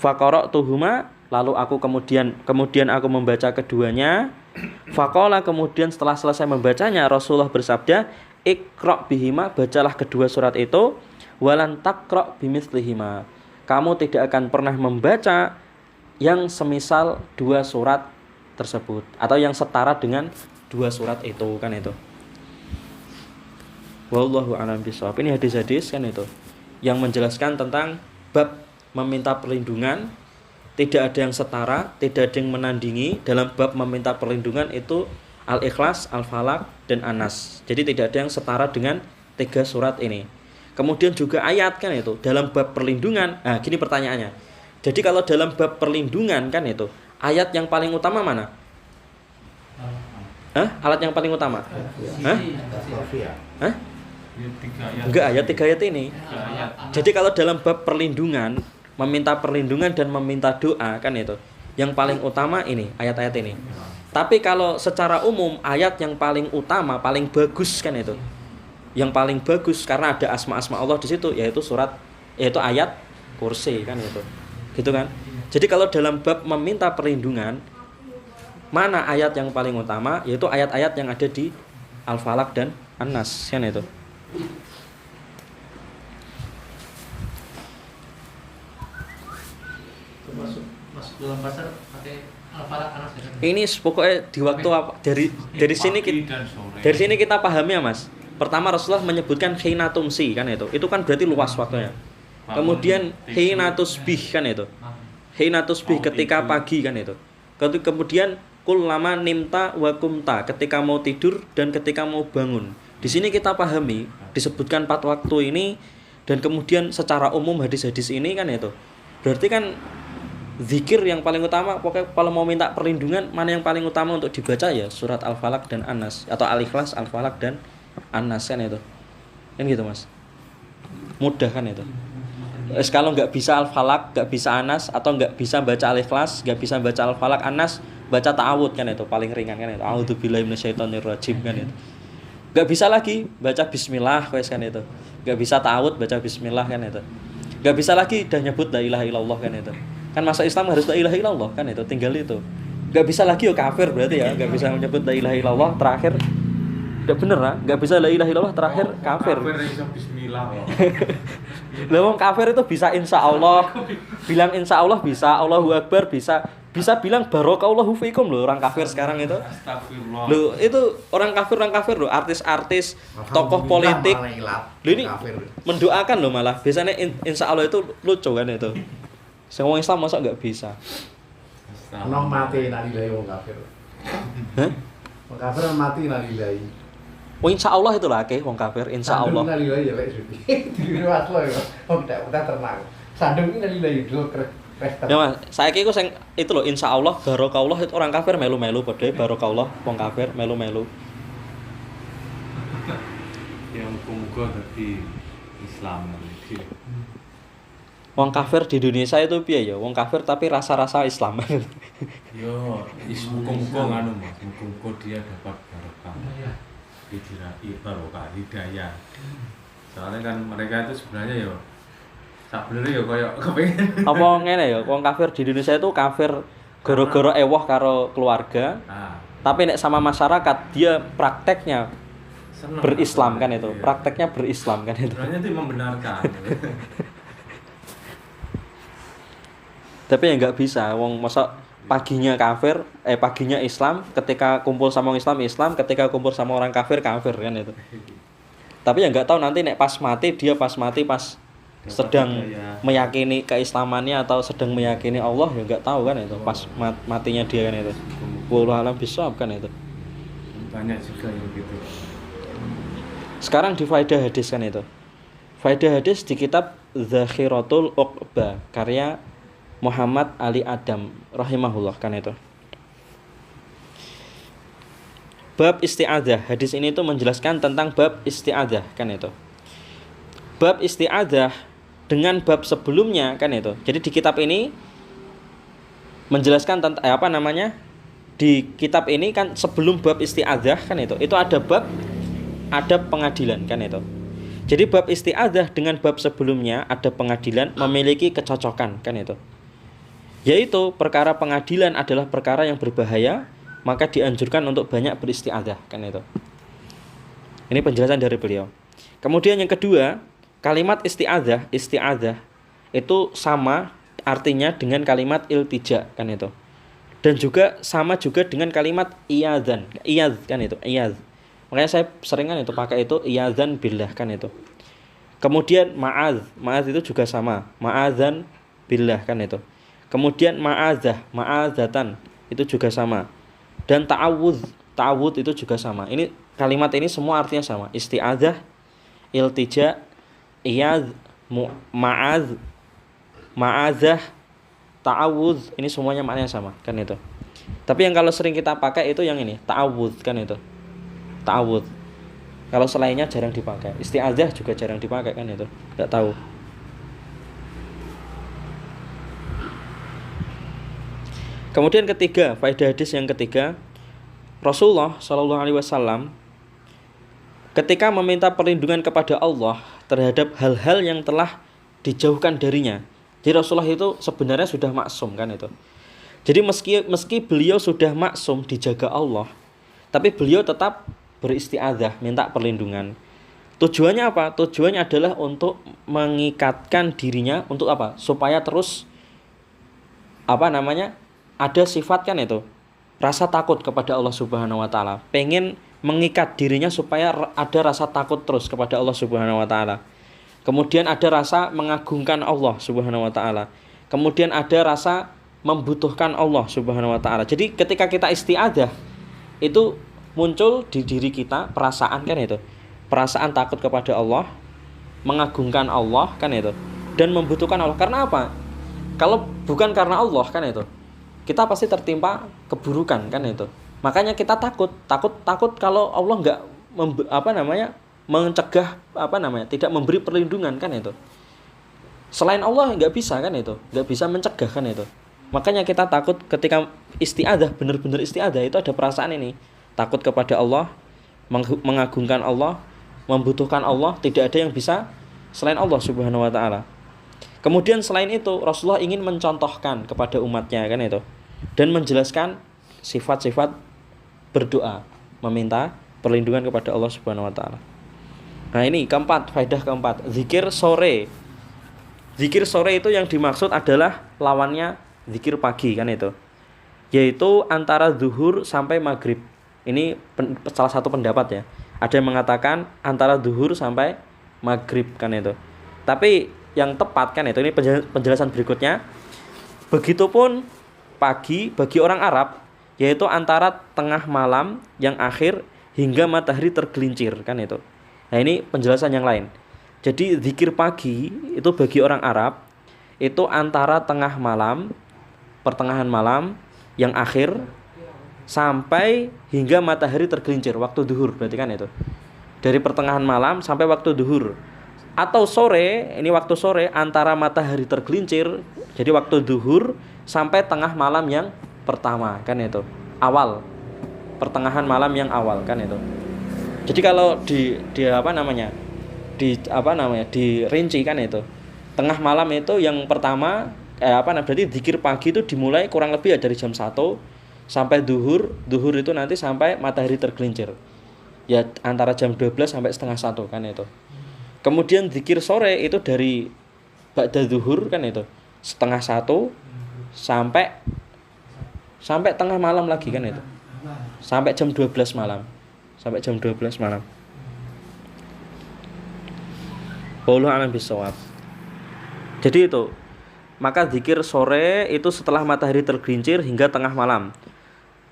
Speaker 1: Faqara'tuhuma, lalu aku kemudian aku membaca keduanya. Faqala, kemudian setelah selesai membacanya Rasulullah bersabda, Iqra bihima, bacalah kedua surat itu. Walan taqra bimithlihima, kamu tidak akan pernah membaca yang semisal dua surat tersebut atau yang setara dengan dua surat itu kan itu. Wallahu a'lam bishawab. Ini hadis-hadis kan itu yang menjelaskan tentang bab meminta perlindungan. Tidak ada yang setara, tidak ada yang menandingi. Dalam bab meminta perlindungan itu Al-Ikhlas, Al-Falaq, dan An-Nas. Jadi tidak ada yang setara dengan tiga surat ini. Kemudian juga ayat kan itu dalam bab perlindungan. Nah gini pertanyaannya, jadi kalau dalam bab perlindungan kan itu ayat yang paling utama mana? Alat yang paling utama? Enggak, ayat 3 ayat ini. Jadi kalau dalam bab perlindungan, meminta perlindungan dan meminta doa kan itu yang paling utama ini, ayat-ayat ini. Tapi kalau secara umum ayat yang paling utama, paling bagus kan itu, yang paling bagus karena ada asma-asma Allah di situ, yaitu ayat kursi kan itu. Gitu kan? Jadi kalau dalam bab meminta perlindungan, mana ayat yang paling utama? Yaitu ayat-ayat yang ada di Al-Falaq dan An-Nas kan itu.
Speaker 2: Masuk dalam pasar pakai Al-Falaq An-Nas.
Speaker 1: Ini pokoknya di waktu apa? Dari sini kita pahami ya Mas. Pertama Rasulullah menyebutkan hina tumsi kan itu. Itu kan berarti luas waktunya. Kemudian hina tusbih kan itu. Hina tusbih ketika pagi kan itu. Kemudian kullama nimta wa kumta, ketika mau tidur dan ketika mau bangun. Di sini kita pahami disebutkan 4 waktu ini, dan kemudian secara umum hadis-hadis ini kan itu. Berarti kan zikir yang paling utama, pokoknya kalau mau minta perlindungan mana yang paling utama untuk dibaca ya surat Al-Falaq dan An-Nas atau Al-Ikhlas, Al-Falaq dan An-Nas kan itu. Kan gitu Mas. Mudah kan itu. Kalau nggak bisa Al-Falaq, nggak bisa An-Nas, atau nggak bisa baca Al-Ikhlas, nggak bisa baca Al-Falaq, An-Nas, baca ta'awud kan itu paling ringan kan itu. A'udzubillahi minasyaitonirrajim kan itu. Nggak bisa lagi baca bismillah kan itu. Nggak bisa ta'awud baca bismillah kan itu. Nggak bisa lagi dah nyebut la ilaha illallah kan itu. Kan masa Islam harus la ilaha illallah kan itu, tinggal itu. Nggak bisa lagi kafir berarti ya, nggak bisa menyebut la ilaha illallah terakhir. Nggak bener lah, nggak bisa la ilaha illallah terakhir kafir.
Speaker 3: Kafir bisa bismillah.
Speaker 1: Lah wong kafir itu bisa insya Allah, bilang insya Allah bisa, Allahu Akbar bisa bilang barakallahu fiikum loh orang kafir sekarang itu.
Speaker 3: Astagfirullah.
Speaker 1: Loh itu orang kafir loh, artis-artis, tokoh politik. Loh ini mendoakan loh malah. Biasanya insya Allah itu lucu kan itu. Semua Islam masa nggak bisa?
Speaker 4: Nong mati nalilahi wong kafir.
Speaker 1: Hah?
Speaker 4: Wong kafir mati nalilahi.
Speaker 1: Oh insya Allah itu lah wong kafir, insya Allah.
Speaker 4: Sandung nalilahi ya lek suci. Di luar ya. Oh tidak tenang. Sandung ini nalilahi dulu
Speaker 1: ya Mas, saya kira itu loh insya Allah barokallah itu orang kafir melu-melu padahal barokallah wong kafir melu-melu.
Speaker 3: Yang muga-muga dadi Islam iki.
Speaker 1: Wong kafir di Indonesia itu piye ya? Wong kafir tapi rasa-rasa Islam.
Speaker 3: Yo, muka-muka nganu Mas, muka-muka dia dapat barokah.
Speaker 2: Iya.
Speaker 3: Barokah hidayah. Soalnya kan mereka itu sebenarnya yo sak bener yo koyo kepengen.
Speaker 1: Apa ngene ya? Wong kafir di Indonesia itu kafir gara-gara ewoh karo keluarga.
Speaker 3: Ah,
Speaker 1: Tapi nek sama masyarakat dia prakteknya
Speaker 3: seneng
Speaker 1: berislam kan
Speaker 3: iya.
Speaker 1: itu. Prakteknya berislam kan itu.
Speaker 3: Sebenarnya itu membenarkan.
Speaker 1: Tapi ya nggak bisa. Wong masa paginya kafir, paginya Islam, ketika kumpul sama orang Islam Islam, ketika kumpul sama orang kafir kafir kan itu. Tapi ya nggak tahu nanti nek pas mati pas sedang meyakini keislamannya atau sedang meyakini Allah ya nggak tahu kan itu. Pas matinya dia kan itu. Wallahu alam bisawab kan itu.
Speaker 3: Banyak juga yang gitu.
Speaker 1: Sekarang di faedah hadis kan itu. Faedah hadis di kitab Zakhiratul Uqba karya Muhammad Ali Adam rahimahullah kan itu. Bab isti'adzah. Hadis ini itu menjelaskan tentang bab isti'adzah kan itu. Bab isti'adzah dengan bab sebelumnya kan itu. Jadi di kitab ini menjelaskan tentang di kitab ini kan sebelum bab isti'adzah kan itu ada bab adab pengadilan kan itu. Jadi bab isti'adzah dengan bab sebelumnya ada pengadilan memiliki kecocokan kan itu. Yaitu perkara pengadilan adalah perkara yang berbahaya, maka dianjurkan untuk banyak beristi'adzah kan itu. Ini penjelasan dari beliau. Kemudian yang kedua, kalimat isti'adzah itu sama artinya dengan kalimat iltija kan itu. Dan juga sama juga dengan kalimat iyadz kan itu, iyadz. Makanya saya sering kan itu pakai itu iyadzan billah kan itu. Kemudian ma'az itu juga sama, ma'adzan billah kan itu. Kemudian ma'azatan itu juga sama. Dan ta'awudz itu juga sama. Ini kalimat ini semua artinya sama. Isti'adzah, iltija, iyadz, ma'azah, ta'awudz, ini semuanya maknanya sama kan itu. Tapi yang kalau sering kita pakai itu yang ini, ta'awudz kan itu. Ta'awudz. Kalau selainnya jarang dipakai. Isti'adzah juga jarang dipakai kan itu. Enggak tahu. Kemudian ketiga, faedah hadis yang ketiga, Rasulullah Shallallahu Alaihi Wasallam ketika meminta perlindungan kepada Allah terhadap hal-hal yang telah dijauhkan darinya. Jadi Rasulullah itu sebenarnya sudah maksum kan itu. Jadi meski beliau sudah maksum dijaga Allah, tapi beliau tetap beristiadzah, minta perlindungan. Tujuannya apa? Tujuannya adalah untuk mengikatkan dirinya untuk apa? Supaya terus ada sifat kan itu, rasa takut kepada Allah Subhanahu wa taala. Pengen mengikat dirinya supaya ada rasa takut terus kepada Allah Subhanahu wa taala. Kemudian ada rasa mengagungkan Allah Subhanahu wa taala. Kemudian ada rasa membutuhkan Allah Subhanahu wa taala. Jadi ketika kita isti'adzah itu muncul di diri kita perasaan kan itu. Perasaan takut kepada Allah, mengagungkan Allah kan itu, dan membutuhkan Allah. Karena apa? Kalau bukan karena Allah kan itu, kita pasti tertimpa keburukan kan itu. Makanya kita takut kalau Allah enggak mencegah tidak memberi perlindungan kan itu. Selain Allah enggak bisa kan itu, enggak bisa mencegah kan itu. Makanya kita takut ketika isti'adzah, benar-benar isti'adzah itu ada perasaan ini, takut kepada Allah, mengagungkan Allah, membutuhkan Allah, tidak ada yang bisa selain Allah Subhanahu wa taala. Kemudian selain itu Rasulullah ingin mencontohkan kepada umatnya kan itu, dan menjelaskan sifat-sifat berdoa, meminta perlindungan kepada Allah Subhanahu wa taala. Nah, ini faedah keempat, zikir sore. Zikir sore itu yang dimaksud adalah lawannya zikir pagi kan itu. Yaitu antara zuhur sampai maghrib. Ini salah satu pendapat ya. Ada yang mengatakan antara zuhur sampai maghrib kan itu. Tapi yang tepat kan itu, ini penjelasan berikutnya. Begitupun pagi bagi orang Arab, yaitu antara tengah malam yang akhir hingga matahari tergelincir kan itu. Nah, ini penjelasan yang lain. Jadi zikir pagi itu bagi orang Arab itu antara tengah malam, pertengahan malam yang akhir sampai hingga matahari tergelincir, waktu duhur berarti kan itu. Dari pertengahan malam sampai waktu duhur. Atau sore, ini waktu sore antara matahari tergelincir, jadi waktu duhur sampai tengah malam yang pertama, kan itu. Awal. Pertengahan malam yang awal, kan itu. Jadi kalau di apa namanya? Dirinci, kan itu. Tengah malam itu yang pertama berarti zikir pagi itu dimulai kurang lebih ya dari jam 1 sampai duhur itu nanti sampai matahari tergelincir. Ya antara jam 12 sampai setengah 1, kan itu. Kemudian zikir sore itu dari ba'da zuhur, kan itu, setengah 1 sampai tengah malam lagi, kan itu. Sampai jam 12 malam. Wallahu a'lam bishawab. Jadi itu. Maka zikir sore itu setelah matahari tergelincir hingga tengah malam.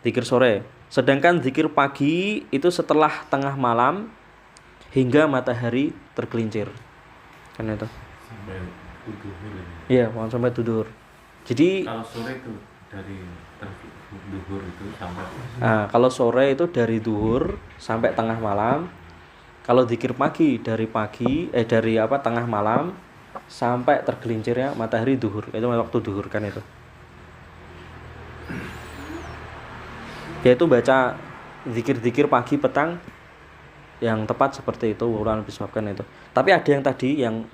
Speaker 1: Zikir sore. Sedangkan zikir pagi itu setelah tengah malam hingga matahari tergelincir. Kan itu.
Speaker 3: Sampai duhur.
Speaker 1: Iya, sampai duhur. Jadi
Speaker 3: kalau sore itu dari duhur itu sampai
Speaker 1: kalau sore itu dari duhur sampai tengah malam. Kalau zikir pagi dari tengah malam sampai tergelincirnya matahari duhur. Itu waktu duhur, kan itu. Yaitu baca zikir-zikir pagi petang yang tepat seperti itu, ulang disebabkan itu. Tapi ada yang tadi yang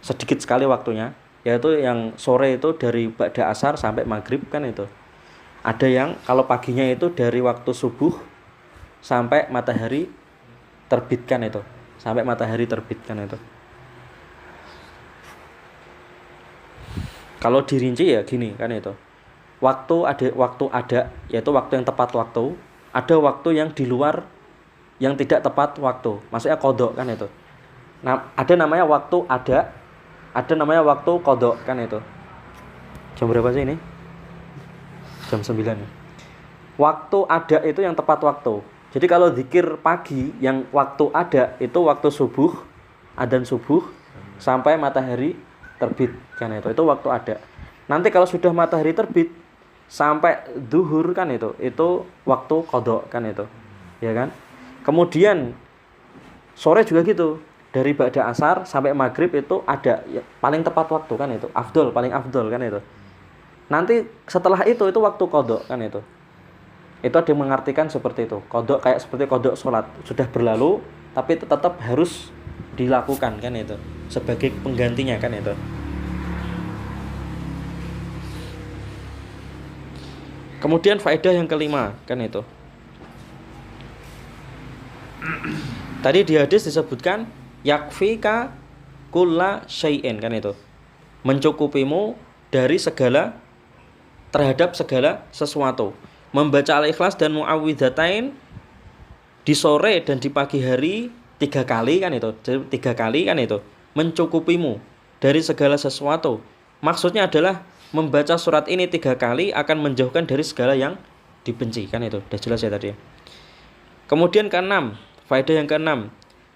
Speaker 1: sedikit sekali waktunya, yaitu yang sore itu dari ba'da asar sampai maghrib, kan itu. Ada yang kalau paginya itu dari waktu subuh sampai matahari terbitkan itu, itu. Kalau dirinci ya gini, kan itu. Waktu ada yaitu waktu yang tepat waktu, ada waktu yang di luar yang tidak tepat waktu. Maksudnya qadha, kan itu. Nah, ada namanya waktu ada namanya waktu qadha, kan itu. Jam berapa sih ini? Jam 9. Waktu ada itu yang tepat waktu. Jadi kalau zikir pagi yang waktu ada itu waktu subuh, adzan subuh sampai matahari terbit, kan itu. Itu waktu ada. Nanti kalau sudah matahari terbit sampai duhur, kan itu waktu qadha, kan itu. Ya kan? Kemudian sore juga gitu. Dari ba'da asar sampai maghrib itu ada ya, paling tepat waktu, kan itu. Paling afdol, kan itu. Nanti setelah itu waktu qadha, kan itu. Itu ada yang mengartikan seperti itu. Qadha kayak seperti qadha salat, sudah berlalu tapi itu tetap harus dilakukan, kan itu. Sebagai penggantinya, kan itu. Kemudian faedah yang kelima, kan itu. Tadi di hadis disebutkan yakfika kulla syai'in, kan itu. Mencukupimu dari terhadap segala sesuatu. Membaca Al-Ikhlas dan Mu'awwidzatain di sore dan di pagi hari 3 kali, kan itu. Jadi 3 kali, kan itu. Mencukupimu dari segala sesuatu. Maksudnya adalah membaca surat ini 3 kali akan menjauhkan dari segala yang dibenci, kan itu. Sudah jelas ya tadi. Kemudian ke-6, faedah yang ke-6,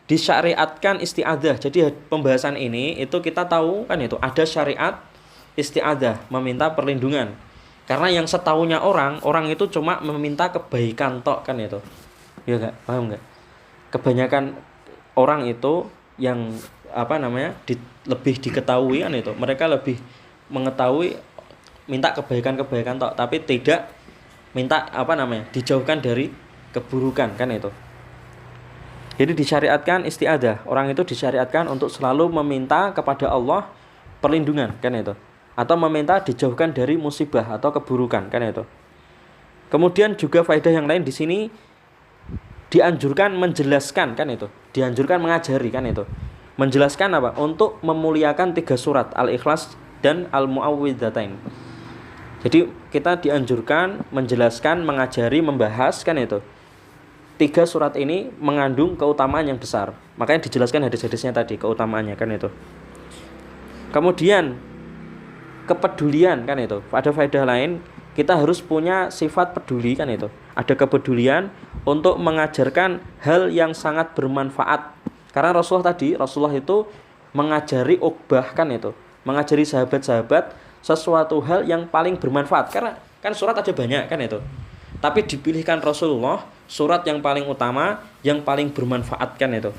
Speaker 1: disyariatkan isti'adzah. Jadi pembahasan ini itu kita tahu, kan itu, ada syariat isti'adzah, meminta perlindungan. Karena yang setahunya orang itu cuma meminta kebaikan tok, kan itu. Ya enggak? Paham enggak? Kebanyakan orang itu yang lebih diketahui, kan itu. Mereka lebih mengetahui minta kebaikan tok, tapi tidak minta dijauhkan dari keburukan, kan itu. Jadi disyariatkan isti'adzah. Orang itu disyariatkan untuk selalu meminta kepada Allah perlindungan, kan itu. Atau meminta dijauhkan dari musibah atau keburukan, kan itu. Kemudian juga faedah yang lain di sini dianjurkan menjelaskan, kan itu. Dianjurkan mengajari, kan itu. Menjelaskan apa? Untuk memuliakan 3 surat Al-Ikhlas dan Al-Mu'awwidzatain. Jadi kita dianjurkan menjelaskan, mengajari, membahas, kan itu. 3 surat ini mengandung keutamaan yang besar. Makanya dijelaskan hadis-hadisnya tadi keutamaannya, kan itu. Kemudian kepedulian, kan itu. Ada faedah lain, kita harus punya sifat peduli, kan itu. Ada kepedulian untuk mengajarkan hal yang sangat bermanfaat. Karena Rasulullah itu mengajari Uqbah, kan itu. Mengajari sahabat-sahabat sesuatu hal yang paling bermanfaat. Karena kan surat ada banyak, kan itu. Tapi dipilihkan Rasulullah surat yang paling utama, yang paling bermanfaat, kan itu.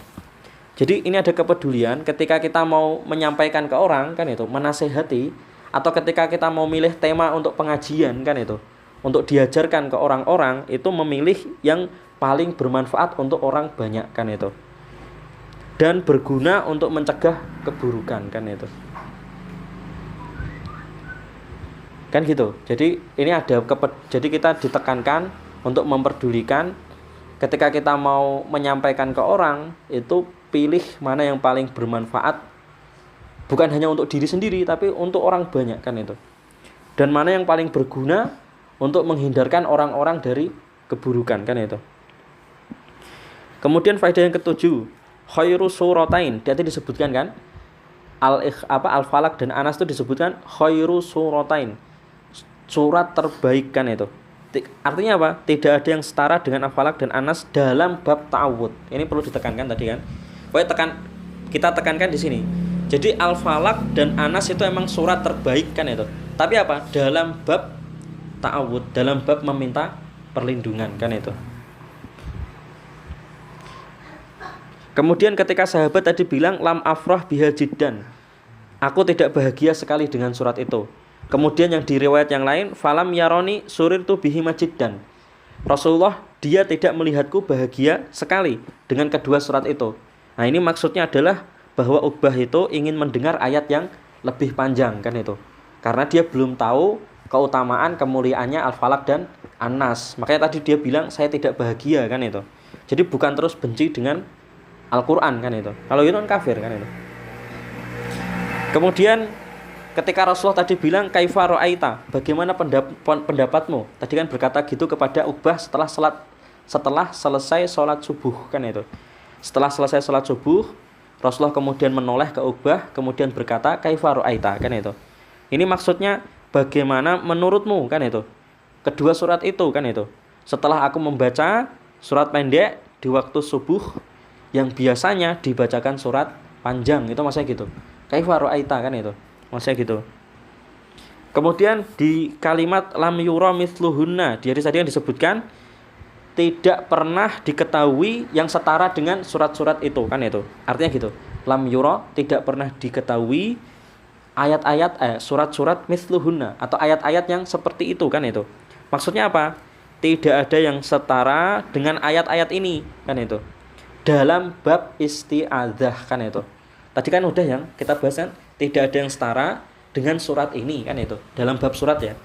Speaker 1: Jadi ini ada kepedulian ketika kita mau menyampaikan ke orang kan itu, menasehati, atau ketika kita mau milih tema untuk pengajian kan itu, untuk diajarkan ke orang-orang, itu memilih yang paling bermanfaat untuk orang banyak kan itu, dan berguna untuk mencegah keburukan kan itu. Kan gitu. Jadi ini ada jadi kita ditekankan untuk memperdulikan ketika kita mau menyampaikan ke orang, itu pilih mana yang paling bermanfaat, bukan hanya untuk diri sendiri tapi untuk orang banyak kan itu, dan mana yang paling berguna untuk menghindarkan orang-orang dari keburukan kan itu. Kemudian faedah yang ketujuh, khairu suratain, dia disebutkan kan Al-Falaq dan Anas itu disebutkan khairu suratain, surat terbaik kan itu. Artinya apa? Tidak ada yang setara dengan Al-Falaq dan Anas dalam bab ta'awud. Ini perlu ditekankan tadi kan. Pokoknya kita tekankan di sini. Jadi Al-Falaq dan Anas itu emang surat terbaik kan itu. Tapi apa? Dalam bab ta'awud, dalam bab meminta perlindungan kan itu. Kemudian ketika sahabat tadi bilang lam afrah biha jiddan, aku tidak bahagia sekali dengan surat itu. Kemudian yang di riwayat yang lain, falam yaroni surirtu bihi majiddan, Rasulullah dia tidak melihatku bahagia sekali dengan kedua surat itu. Nah ini maksudnya adalah bahwa Uqbah itu ingin mendengar ayat yang lebih panjang kan itu, karena dia belum tahu keutamaan kemuliaannya Al-Falaq dan An-Nas. Makanya tadi dia bilang saya tidak bahagia kan itu. Jadi bukan terus benci dengan Al-Quran kan itu. Kalau itu kan kafir kan itu. Kemudian ketika Rasulullah tadi bilang kaifa ra'aita, bagaimana pendapatmu? Tadi kan berkata gitu kepada Uqbah setelah selesai sholat subuh kan itu. Setelah selesai sholat subuh, Rasulullah kemudian menoleh ke Uqbah, kemudian berkata kaifa ra'aita kan itu. Ini maksudnya bagaimana menurutmu kan itu. Kedua surat itu kan itu. Setelah aku membaca surat pendek di waktu subuh yang biasanya dibacakan surat panjang, itu maksudnya gitu. Kaifa ra'aita kan itu. Maksudnya gitu. Kemudian di kalimat lam yura mithluhunna, di hadis tadi yang disebutkan tidak pernah diketahui yang setara dengan surat-surat itu kan itu. Artinya gitu. Lam yura tidak pernah diketahui ayat-ayat surat-surat mithluhunna atau ayat-ayat yang seperti itu kan itu. Maksudnya apa? Tidak ada yang setara dengan ayat-ayat ini kan itu. Dalam bab isti'adzah kan itu. Tadi kan udah yang kita bahas kan, tidak ada yang setara dengan surat ini kan itu. Dalam bab surat ya.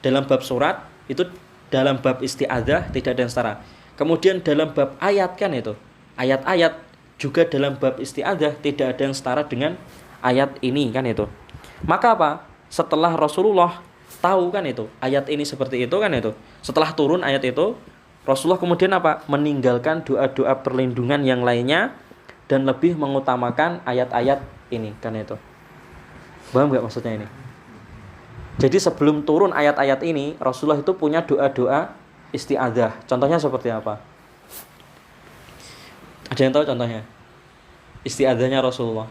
Speaker 1: Dalam bab surat itu, dalam bab isti'adzah tidak ada yang setara. Kemudian dalam bab ayat kan itu. Ayat-ayat juga dalam bab isti'adzah tidak ada yang setara dengan ayat ini kan itu. Maka apa? Setelah Rasulullah tahu kan itu, ayat ini seperti itu kan itu. Setelah turun ayat itu, Rasulullah kemudian apa? Meninggalkan doa-doa perlindungan yang lainnya dan lebih mengutamakan ayat-ayat ini kan itu. Paham nggak maksudnya ini? Jadi sebelum turun ayat-ayat ini, Rasulullah itu punya doa-doa isti'adzah. Contohnya seperti apa? Ada yang tahu contohnya? Isti'adzahnya Rasulullah.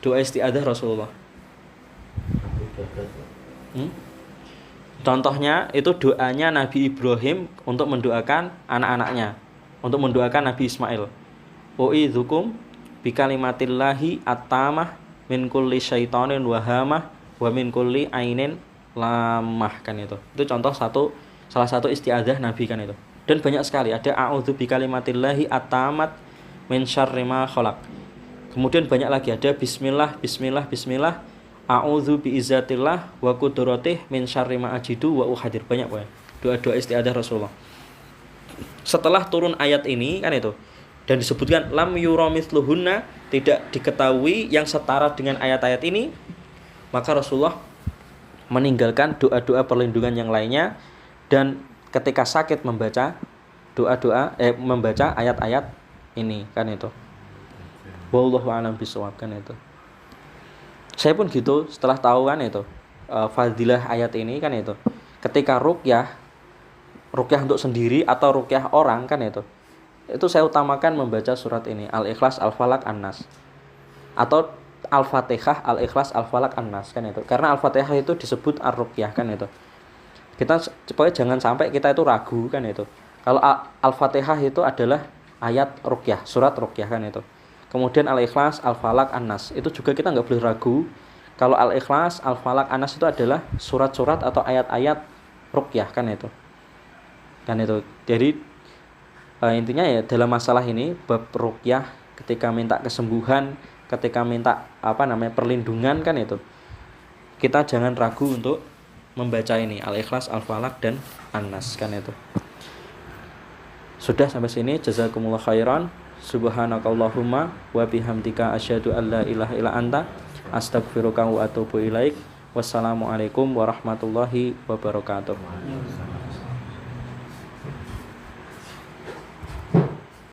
Speaker 1: Doa isti'adzah Rasulullah. Contohnya itu doanya Nabi Ibrahim untuk mendoakan anak-anaknya, untuk mendoakan Nabi Ismail. U'idzukum bikalimatillahi at-tamah min kulli syaitonin wahamah wa min kulli ainin lamah kan itu. Itu contoh salah satu isti'adzah Nabi kan itu. Dan banyak sekali ada a'udzu bikalimatillahi at-tamat min syarri ma khalaq. Kemudian banyak lagi ada bismillah bismillah bismillah a'udzu biizzatillah wa qudratihi min syarri ma ajidu wa uhadir. Banyak ya doa-doa isti'adzah Rasulullah. Setelah turun ayat ini kan itu, dan disebutkan lam yura mithluhunna, tidak diketahui yang setara dengan ayat-ayat ini, maka Rasulullah meninggalkan doa-doa perlindungan yang lainnya dan ketika sakit membaca membaca ayat-ayat ini kan itu. Wallahu a'lam bishawab kan itu. Saya pun gitu setelah tahu kan itu fadilah ayat ini kan itu. Ketika ruqyah untuk sendiri atau ruqyah orang kan itu saya utamakan membaca surat ini, Al-Ikhlas, Al-Falaq, An-Nas. Atau Al-Fatihah, Al-Ikhlas, Al-Falaq, An-Nas kan itu. Karena Al-Fatihah itu disebut Ar-Ruqyah kan itu. Kita pokoknya jangan sampai kita itu ragu kan itu. Kalau Al-Fatihah itu adalah ayat ruqyah, surat ruqyah kan itu. Kemudian Al-Ikhlas, Al-Falaq, An-Nas. Itu juga kita nggak boleh ragu. Kalau Al-Ikhlas, Al-Falaq, An-Nas itu adalah surat-surat atau ayat-ayat ruqyah kan itu. Jadi intinya ya dalam masalah ini bab ruqyah, ketika minta kesembuhan, ketika minta perlindungan kan itu. Kita jangan ragu untuk membaca ini Al-Ikhlas, Al-Falaq dan An-Nas kan itu. Sudah sampai sini, jazakumullah khairan. Subhanakallahumma wa bihamdika asyhadu an la ilaha illa anta astaghfiruka wa atubu ilaik. Wassalamualaikum warahmatullahi wabarakatuh.